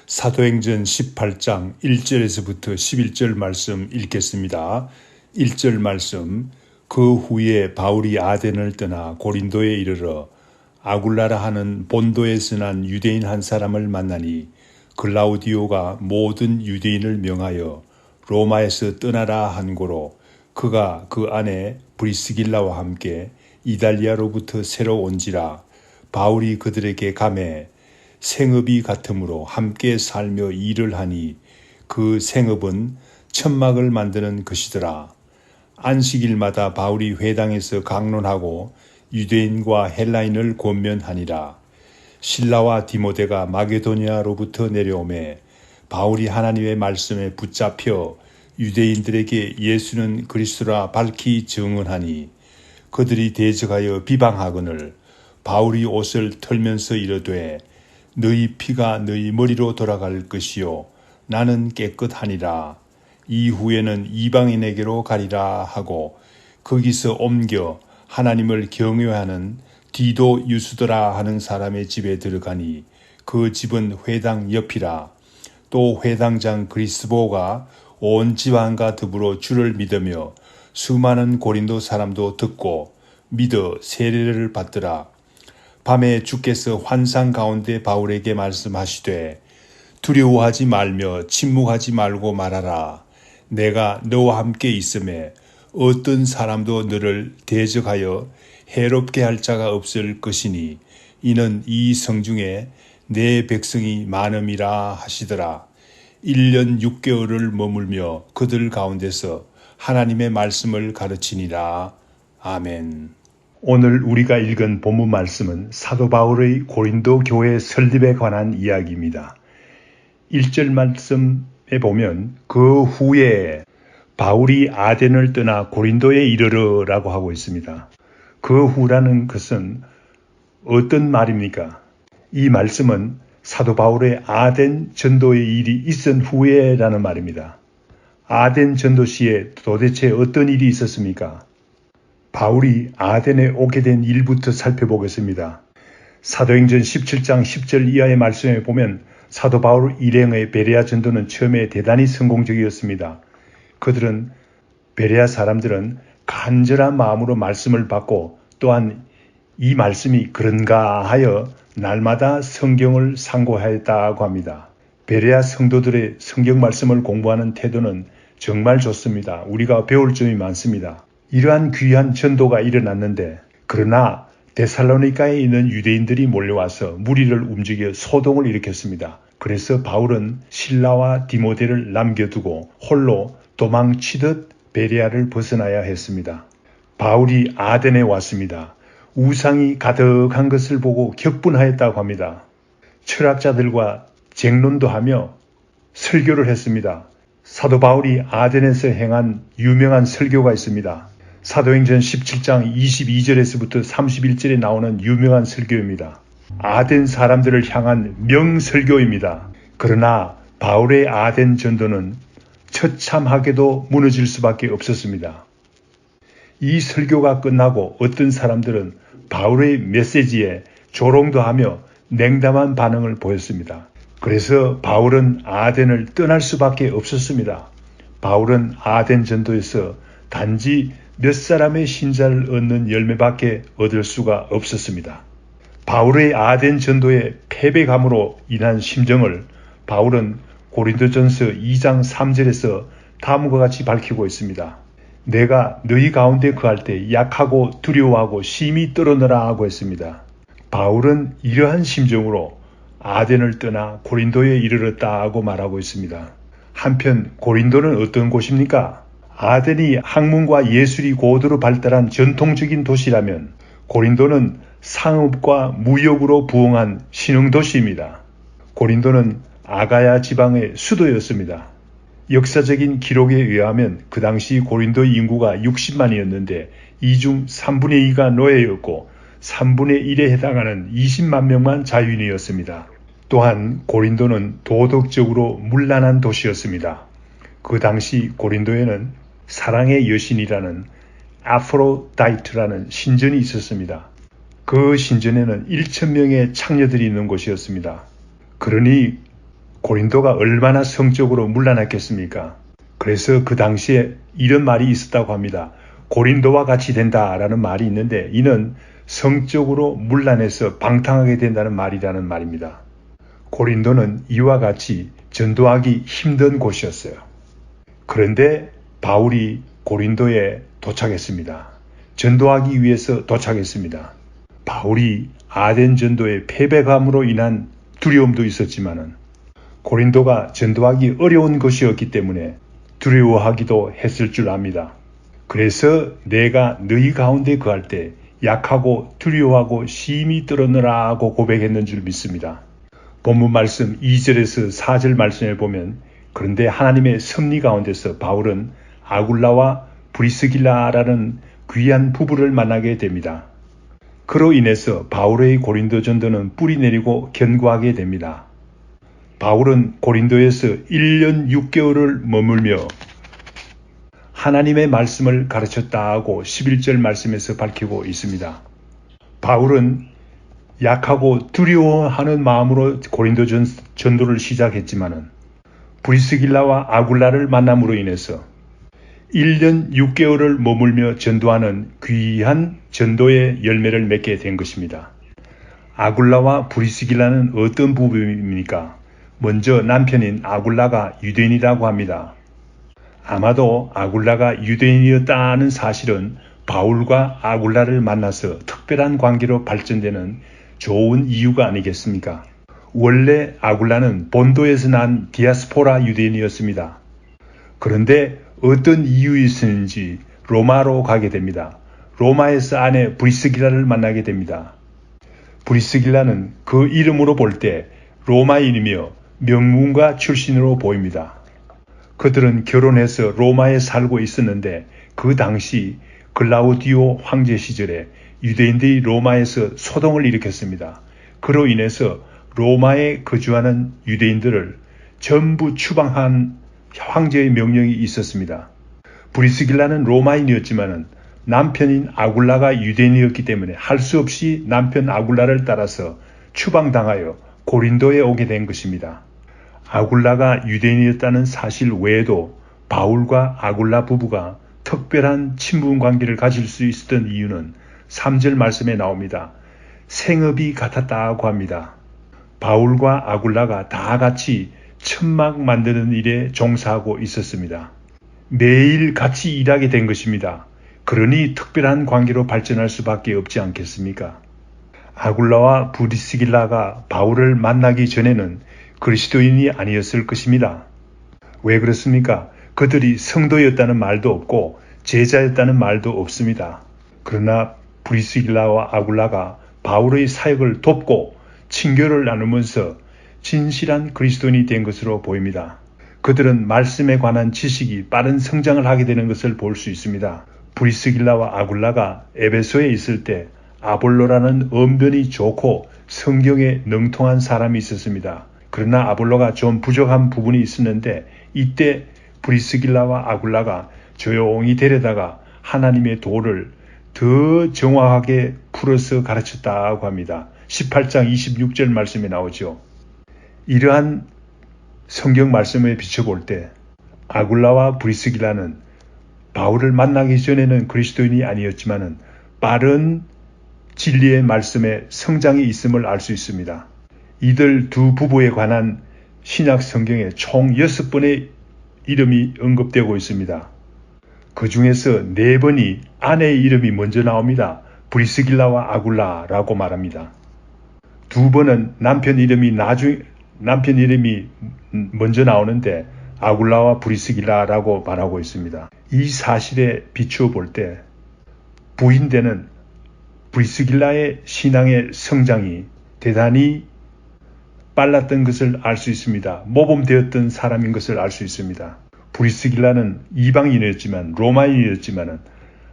사도행전 18장 1절에서부터 11절 말씀 읽겠습니다. 1절 말씀. 그 후에 바울이 아덴을 떠나 고린도에 이르러 아굴라라 하는 본도에서 난 유대인 한 사람을 만나니 글라우디오가 모든 유대인을 명하여 로마에서 떠나라 한 고로 그가 그 안에 브리스길라와 함께 이달리아로부터 새로 온지라. 바울이 그들에게 가매 생업이 같으므로 함께 살며 일을 하니 그 생업은 천막을 만드는 것이더라. 안식일마다 바울이 회당에서 강론하고 유대인과 헬라인을 권면하니라. 실라와 디모데가 마게도니아로부터 내려오매 바울이 하나님의 말씀에 붙잡혀 유대인들에게 예수는 그리스도라 밝히 증언하니 그들이 대적하여 비방하거늘 바울이 옷을 털면서 이르되 너희 피가 너희 머리로 돌아갈 것이요 나는 깨끗하니라. 이후에는 이방인에게로 가리라 하고 거기서 옮겨 하나님을 경외하는 디도 유스도라 하는 사람의 집에 들어가니 그 집은 회당 옆이라. 또 회당장 그리스보가 온 집안과 더불어 주를 믿으며 수많은 고린도 사람도 듣고 믿어 세례를 받더라. 밤에 주께서 환상 가운데 바울에게 말씀하시되 두려워하지 말며 침묵하지 말고 말하라. 내가 너와 함께 있음에 어떤 사람도 너를 대적하여 해롭게 할 자가 없을 것이니 이는 이 성중에 내 백성이 많음이라 하시더라. 1년 6개월을 머물며 그들 가운데서 하나님의 말씀을 가르치니라. 아멘. 오늘 우리가 읽은 본문 말씀은 사도 바울의 고린도 교회 설립에 관한 이야기입니다. 1절 말씀에 보면 그 후에 바울이 아덴을 떠나 고린도에 이르러라고 하고 있습니다. 그 후라는 것은 어떤 말입니까? 이 말씀은 사도 바울의 아덴 전도의 일이 있은 후에라는 말입니다. 아덴 전도 시에 도대체 어떤 일이 있었습니까? 바울이 아덴에 오게 된 일부터 살펴보겠습니다. 사도행전 17장 10절 이하의 말씀에 보면 사도 바울 일행의 베레아 전도는 처음에 대단히 성공적이었습니다. 베레아 사람들은 간절한 마음으로 말씀을 받고 또한 이 말씀이 그런가 하여 날마다 성경을 상고하였다고 합니다. 베레아 성도들의 성경 말씀을 공부하는 태도는 정말 좋습니다. 우리가 배울 점이 많습니다. 이러한 귀한 전도가 일어났는데 그러나 데살로니가에 있는 유대인들이 몰려와서 무리를 움직여 소동을 일으켰습니다. 그래서 바울은 실라와 디모데를 남겨두고 홀로 도망치듯 베레아를 벗어나야 했습니다. 바울이 아덴에 왔습니다. 우상이 가득한 것을 보고 격분하였다고 합니다. 철학자들과 쟁론도 하며 설교를 했습니다. 사도 바울이 아덴에서 행한 유명한 설교가 있습니다. 사도행전 17장 22절에서부터 31절에 나오는 유명한 설교입니다. 아덴 사람들을 향한 명설교입니다. 그러나 바울의 아덴 전도는 처참하게도 무너질 수밖에 없었습니다. 이 설교가 끝나고 어떤 사람들은 바울의 메시지에 조롱도 하며 냉담한 반응을 보였습니다. 그래서 바울은 아덴을 떠날 수밖에 없었습니다. 바울은 아덴 전도에서 단지 몇 사람의 신자를 얻는 열매밖에 얻을 수가 없었습니다. 바울의 아덴 전도의 패배감으로 인한 심정을 바울은 고린도전서 2장 3절에서 다음과 같이 밝히고 있습니다. 내가 너희 가운데 거할 때 약하고 두려워하고 심히 떨어너라 하고 했습니다. 바울은 이러한 심정으로 아덴을 떠나 고린도에 이르렀다고 말하고 있습니다. 한편 고린도는 어떤 곳입니까? 아덴이 학문과 예술이 고도로 발달한 전통적인 도시라면 고린도는 상업과 무역으로 부흥한 신흥도시입니다. 고린도는 아가야 지방의 수도였습니다. 역사적인 기록에 의하면 그 당시 고린도의 인구가 60만이었는데 이 중 3분의 2가 노예였고 3분의 1에 해당하는 20만 명만 자유인이었습니다. 또한 고린도는 도덕적으로 문란한 도시였습니다. 그 당시 고린도에는 사랑의 여신이라는 아프로다이트라는 신전이 있었습니다. 그 신전에는 1,000명의 창녀들이 있는 곳이었습니다. 그러니 고린도가 얼마나 성적으로 문란했겠습니까? 그래서 그 당시에 이런 말이 있었다고 합니다. 고린도와 같이 된다라는 말이 있는데 이는 성적으로 문란해서 방탕하게 된다는 말이라는 말입니다. 고린도는 이와 같이 전도하기 힘든 곳이었어요. 그런데 바울이 고린도에 도착했습니다. 전도하기 위해서 도착했습니다. 바울이 아덴 전도의 패배감으로 인한 두려움도 있었지만은 고린도가 전도하기 어려운 것이었기 때문에 두려워하기도 했을 줄 압니다. 그래서 내가 너희 가운데 거할 때 약하고 두려워하고 심히 떨어느라고 고백했는 줄 믿습니다. 본문 말씀 2절에서 4절 말씀에 보면 그런데 하나님의 섭리 가운데서 바울은 아굴라와 브리스길라라는 귀한 부부를 만나게 됩니다. 그로 인해서 바울의 고린도 전도는 뿌리 내리고 견고하게 됩니다. 바울은 고린도에서 1년 6개월을 머물며 하나님의 말씀을 가르쳤다고 11절 말씀에서 밝히고 있습니다. 바울은 약하고 두려워하는 마음으로 고린도 전도를 시작했지만은 브리스길라와 아굴라를 만남으로 인해서 1년 6개월을 머물며 전도하는 귀한 전도의 열매를 맺게 된 것입니다. 아굴라와 브리스길라는 어떤 부부입니까? 먼저 남편인 아굴라가 유대인이라고 합니다. 아마도 아굴라가 유대인이었다는 사실은 바울과 아굴라를 만나서 특별한 관계로 발전되는 좋은 이유가 아니겠습니까? 원래 아굴라는 본도에서 난 디아스포라 유대인이었습니다. 그런데 어떤 이유였는지 로마로 가게 됩니다. 로마에서 아내 브리스길라를 만나게 됩니다. 브리스길라는 그 이름으로 볼 때 로마인이며 명문가 출신으로 보입니다. 그들은 결혼해서 로마에 살고 있었는데 그 당시 글라우디오 황제 시절에 유대인들이 로마에서 소동을 일으켰습니다. 그로 인해서 로마에 거주하는 유대인들을 전부 추방한 황제의 명령이 있었습니다. 브리스길라는 로마인이었지만 남편인 아굴라가 유대인이었기 때문에 할 수 없이 남편 아굴라를 따라서 추방당하여 고린도에 오게 된 것입니다. 아굴라가 유대인이었다는 사실 외에도 바울과 아굴라 부부가 특별한 친분 관계를 가질 수 있었던 이유는 3절 말씀에 나옵니다. 생업이 같았다고 합니다. 바울과 아굴라가 다 같이 천막 만드는 일에 종사하고 있었습니다. 매일 같이 일하게 된 것입니다. 그러니 특별한 관계로 발전할 수밖에 없지 않겠습니까? 아굴라와 브리스길라가 바울을 만나기 전에는 그리스도인이 아니었을 것입니다. 왜 그렇습니까? 그들이 성도였다는 말도 없고 제자였다는 말도 없습니다. 그러나 브리스길라와 아굴라가 바울의 사역을 돕고 친교를 나누면서 진실한 그리스도인이 된 것으로 보입니다. 그들은 말씀에 관한 지식이 빠른 성장을 하게 되는 것을 볼 수 있습니다. 브리스길라와 아굴라가 에베소에 있을 때 아볼로라는 언변이 좋고 성경에 능통한 사람이 있었습니다. 그러나 아볼로가 좀 부족한 부분이 있었는데 이때 브리스길라와 아굴라가 조용히 데려다가 하나님의 도를 더 정확하게 풀어서 가르쳤다고 합니다. 18장 26절 말씀에 나오죠. 이러한 성경 말씀에 비춰볼 때 아굴라와 브리스길라는 바울을 만나기 전에는 그리스도인이 아니었지만 빠른 진리의 말씀에 성장이 있음을 알 수 있습니다. 이들 두 부부에 관한 신약 성경에 총 6번의 이름이 언급되고 있습니다. 그 중에서 4번이 아내의 이름이 먼저 나옵니다. 브리스길라와 아굴라라고 말합니다. 2번은 남편 이름이 먼저 나오는데 아굴라와 브리스길라라고 말하고 있습니다. 이 사실에 비추어 볼 때 부인되는 브리스길라의 신앙의 성장이 대단히 빨랐던 것을 알 수 있습니다. 모범되었던 사람인 것을 알 수 있습니다. 브리스길라는 이방인이었지만 로마인이었지만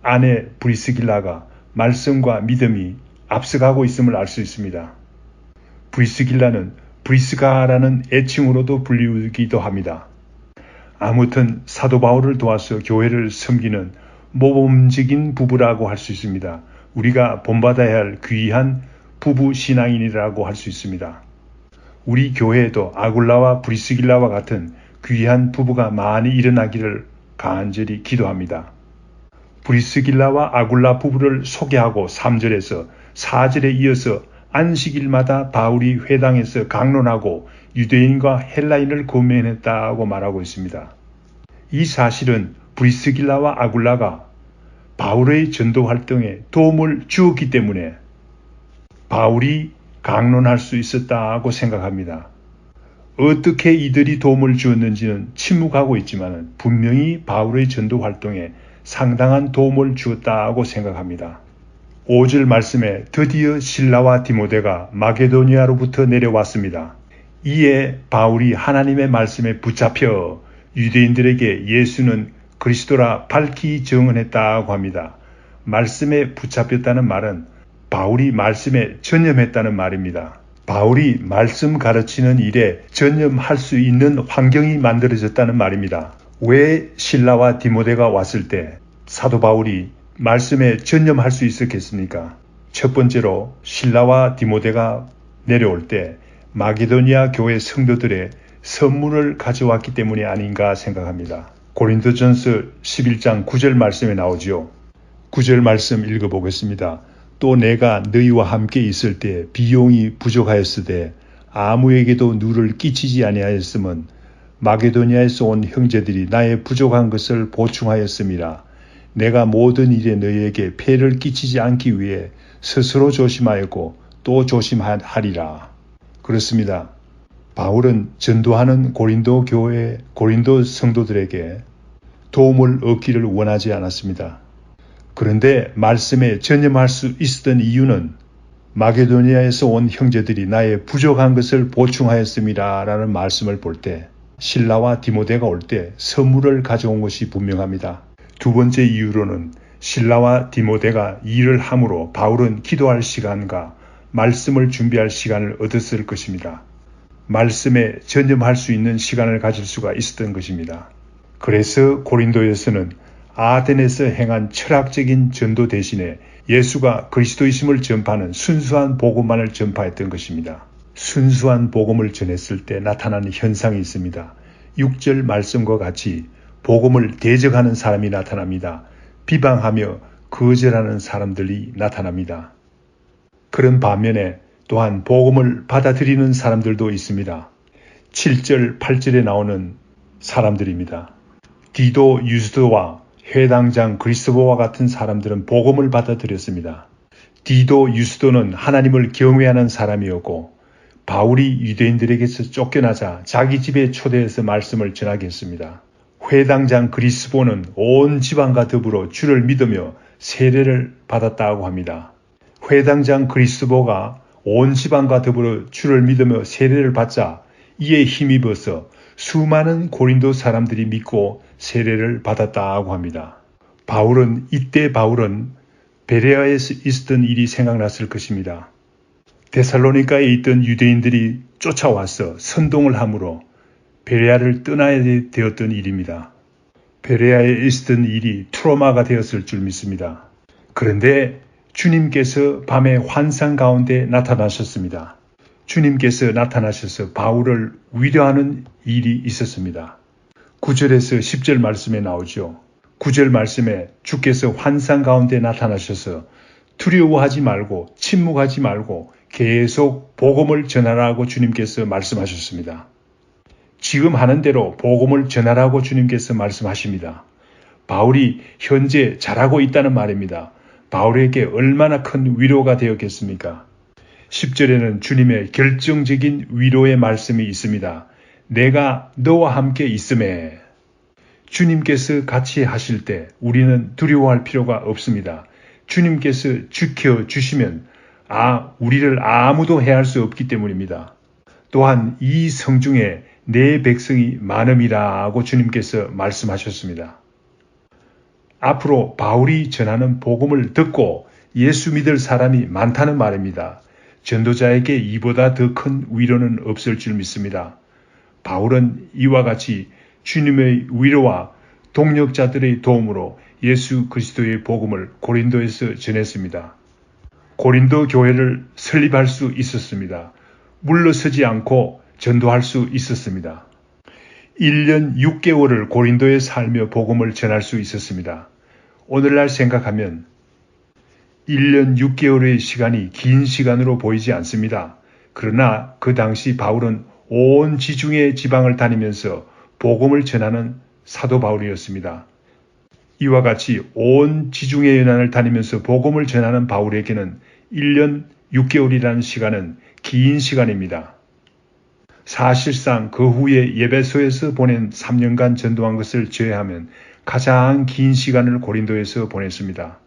아내 브리스길라가 말씀과 믿음이 앞서가고 있음을 알 수 있습니다. 브리스길라는 브리스가라는 애칭으로도 불리기도 합니다. 아무튼 사도 바울을 도와서 교회를 섬기는 모범적인 부부라고 할 수 있습니다. 우리가 본받아야 할 귀한 부부 신앙인이라고 할 수 있습니다. 우리 교회에도 아굴라와 브리스길라와 같은 귀한 부부가 많이 일어나기를 간절히 기도합니다. 브리스길라와 아굴라 부부를 소개하고 3절에서 4절에 이어서 안식일마다 바울이 회당에서 강론하고 유대인과 헬라인을 고면했다고 말하고 있습니다. 이 사실은 브리스길라와 아굴라가 바울의 전도 활동에 도움을 주었기 때문에 바울이 강론할 수 있었다고 생각합니다. 어떻게 이들이 도움을 주었는지는 침묵하고 있지만 분명히 바울의 전도 활동에 상당한 도움을 주었다고 생각합니다. 5절 말씀에 드디어 실라와 디모데가 마게도니아로부터 내려왔습니다. 이에 바울이 하나님의 말씀에 붙잡혀 유대인들에게 예수는 그리스도라 밝히 증언했다고 합니다. 말씀에 붙잡혔다는 말은 바울이 말씀에 전념했다는 말입니다. 바울이 말씀 가르치는 일에 전념할 수 있는 환경이 만들어졌다는 말입니다. 왜 실라와 디모데가 왔을 때 사도 바울이 말씀에 전념할 수 있었겠습니까? 첫 번째로 실라와 디모데가 내려올 때 마게도니아 교회 성도들의 선물을 가져왔기 때문이 아닌가 생각합니다. 고린도전서 11장 9절 말씀에 나오지요. 9절 말씀 읽어보겠습니다. 또 내가 너희와 함께 있을 때 비용이 부족하였으되 아무에게도 누를 끼치지 아니하였음은 마게도니아에서 온 형제들이 나의 부족한 것을 보충하였음이라. 내가 모든 일에 너희에게 폐를 끼치지 않기 위해 스스로 조심하였고 또 조심하리라. 그렇습니다. 바울은 전도하는 고린도 교회, 고린도 성도들에게 도움을 얻기를 원하지 않았습니다. 그런데 말씀에 전념할 수 있었던 이유는 마게도니아에서 온 형제들이 나의 부족한 것을 보충하였음이라 라는 말씀을 볼 때 실라와 디모데가 올 때 선물을 가져온 것이 분명합니다. 두 번째 이유로는 실라와 디모데가 일을 함으로 바울은 기도할 시간과 말씀을 준비할 시간을 얻었을 것입니다. 말씀에 전념할 수 있는 시간을 가질 수가 있었던 것입니다. 그래서 고린도에서는 아덴에서 행한 철학적인 전도 대신에 예수가 그리스도이심을 전파하는 순수한 복음만을 전파했던 것입니다. 순수한 복음을 전했을 때 나타나는 현상이 있습니다. 6절 말씀과 같이 복음을 대적하는 사람이 나타납니다. 비방하며 거절하는 사람들이 나타납니다. 그런 반면에 또한 복음을 받아들이는 사람들도 있습니다. 7절, 8절에 나오는 사람들입니다. 디도, 유스도와 회당장 그리스도와 같은 사람들은 복음을 받아들였습니다. 디도, 유스도는 하나님을 경외하는 사람이었고 바울이 유대인들에게서 쫓겨나자 자기 집에 초대해서 말씀을 전하게 했습니다. 회당장 그리스도는 온 집안과 더불어 주를 믿으며 세례를 받았다고 합니다. 회당장 그리스도가 온 집안과 더불어 주를 믿으며 세례를 받자 이에 힘입어서 수많은 고린도 사람들이 믿고 세례를 받았다고 합니다. 이때 바울은 베레아에서 있었던 일이 생각났을 것입니다. 데살로니가에 있던 유대인들이 쫓아와서 선동을 함으로 베레아를 떠나야 되었던 일입니다. 베레아에 있었던 일이 트로마가 되었을 줄 믿습니다. 그런데 주님께서 밤에 환상 가운데 나타나셨습니다. 주님께서 나타나셔서 바울을 위로하는 일이 있었습니다. 9절에서 10절 말씀에 나오죠. 9절 말씀에 주께서 환상 가운데 나타나셔서 두려워하지 말고 침묵하지 말고 계속 복음을 전하라고 주님께서 말씀하셨습니다. 지금 하는 대로 복음을 전하라고 주님께서 말씀하십니다. 바울이 현재 잘하고 있다는 말입니다. 바울에게 얼마나 큰 위로가 되었겠습니까? 10절에는 주님의 결정적인 위로의 말씀이 있습니다. 내가 너와 함께 있음에. 주님께서 같이 하실 때 우리는 두려워할 필요가 없습니다. 주님께서 지켜주시면 우리를 아무도 해할 수 없기 때문입니다. 또한 이 성중에 내 백성이 많음이라고 주님께서 말씀하셨습니다. 앞으로 바울이 전하는 복음을 듣고 예수 믿을 사람이 많다는 말입니다. 전도자에게 이보다 더 큰 위로는 없을 줄 믿습니다. 바울은 이와 같이 주님의 위로와 동력자들의 도움으로 예수 그리스도의 복음을 고린도에서 전했습니다. 고린도 교회를 설립할 수 있었습니다. 물러서지 않고 전도할 수 있었습니다. 1년 6개월을 고린도에 살며 복음을 전할 수 있었습니다. 오늘날 생각하면 1년 6개월의 시간이 긴 시간으로 보이지 않습니다. 그러나 그 당시 바울은 온 지중해 지방을 다니면서 복음을 전하는 사도 바울이었습니다. 이와 같이 온 지중해 연안을 다니면서 복음을 전하는 바울에게는 1년 6개월이라는 시간은 긴 시간입니다. 사실상 그 후에 예배소에서 보낸 3년간 전도한 것을 제외하면 가장 긴 시간을 고린도에서 보냈습니다.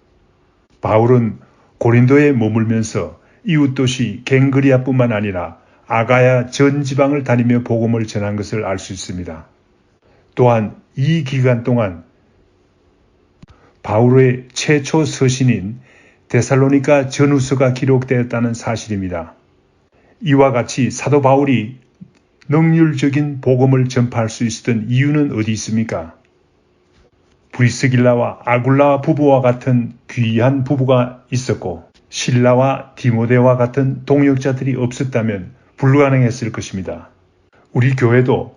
바울은 고린도에 머물면서 이웃 도시 갱그리아뿐만 아니라 아가야 전 지방을 다니며 복음을 전한 것을 알 수 있습니다. 또한 이 기간 동안 바울의 최초 서신인 데살로니가 전후서가 기록되었다는 사실입니다. 이와 같이 사도 바울이 능률적인 복음을 전파할 수 있었던 이유는 어디 있습니까? 브리스길라와 아굴라 부부와 같은 귀한 부부가 있었고 실라와 디모데와 같은 동역자들이 없었다면 불가능했을 것입니다. 우리 교회도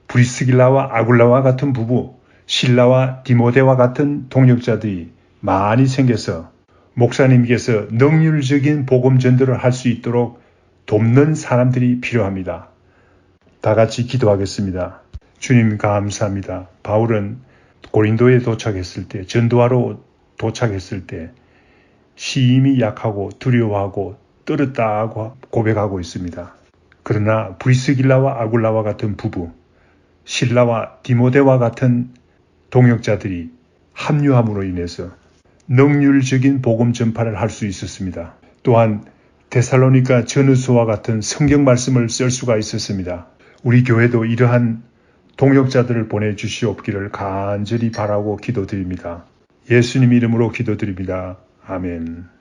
브리스길라와 아굴라와 같은 부부, 실라와 디모데와 같은 동역자들이 많이 생겨서 목사님께서 능률적인 복음 전도를 할 수 있도록 돕는 사람들이 필요합니다. 다 같이 기도하겠습니다. 주님 감사합니다. 바울은 고린도에 도착했을 때, 전도하러 도착했을 때 심히 약하고 두려워하고 떨었다고 고백하고 있습니다. 그러나 브리스길라와 아굴라와 같은 부부, 실라와 디모데와 같은 동역자들이 합류함으로 인해서 능률적인 복음 전파를 할 수 있었습니다. 또한 데살로니가 전후서와 같은 성경 말씀을 쓸 수가 있었습니다. 우리 교회도 이러한 동역자들을 보내주시옵기를 간절히 바라고 기도드립니다. 예수님 이름으로 기도드립니다. 아멘.